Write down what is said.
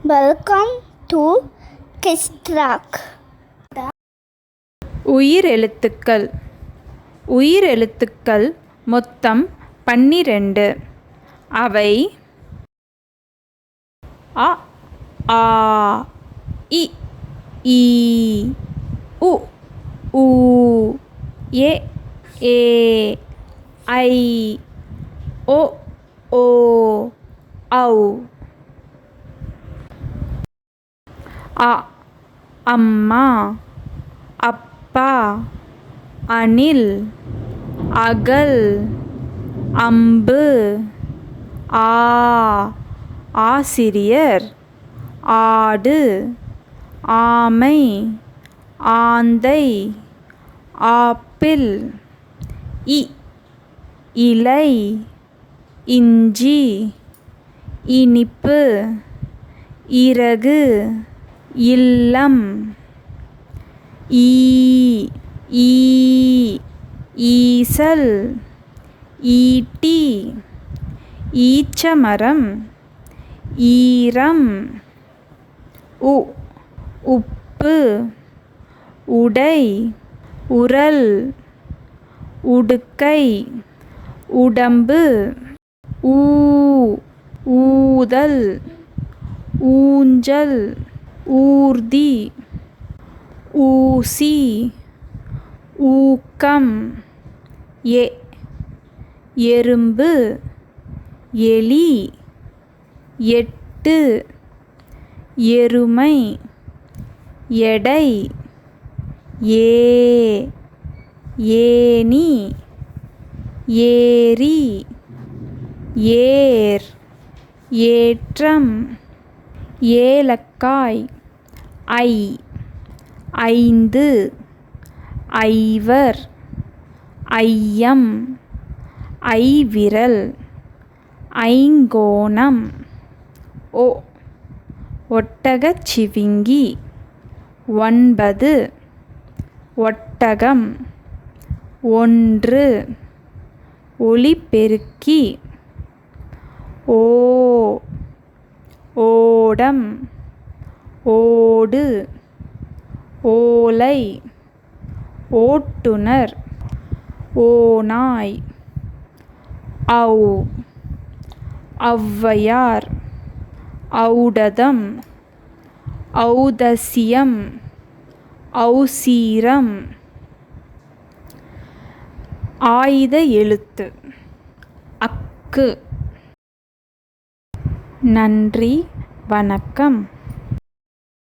Welcome to கிஸ்ட்ராக். உயிரெழுத்துக்கள். உயிரெழுத்துக்கள் மொத்தம் 12. அவை அ, ஆ, இ, ஈ, உ, ஊ, ஏ, ஏ, ஐ, ஓ, ஓ, ஔ. அ, அம்மா, அப்பா, அணில், அகல், அம்பு. ஆ, ஆசிரியர், ஆடு, ஆமை, ஆந்தை, ஆப்பிள். இ, இலை, இஞ்சி, இனிப்பு, இறகு, இல்லம். ஈ, ஈ, ஈசல், ஈட்டி, ஈச்சமரம், ஈரம். உ, உப்பு, உடை, உரல், உடுக்கை, உடம்பு. ஊ, ஊதல், ஊஞ்சல், ஊர்தி, ஊசி, ஊக்கம். எ, எறும்பு, எலி, எட்டு, எருமை, எடை. ஏ, ஏணி, ஏரி, ஏர், ஏற்றம். ஏலக்காய். ஐ, ஐந்து, ஐவர், ஐயம், ஐவிரல், ஐங்கோணம். ஒ, ஒட்டகச்சிவிங்கி, 9, ஒட்டகம். 1, ஒலிபெருக்கி. ஓ, ஓடம், ஓடு, ஓலை, ஓட்டுனர், ஓநாய். ஔ, ஔவையார், ஔடதம், ஔதசியம், ஔசீரம். ஆயுத எழுத்து. அக்கு. நன்றி, வணக்கம்.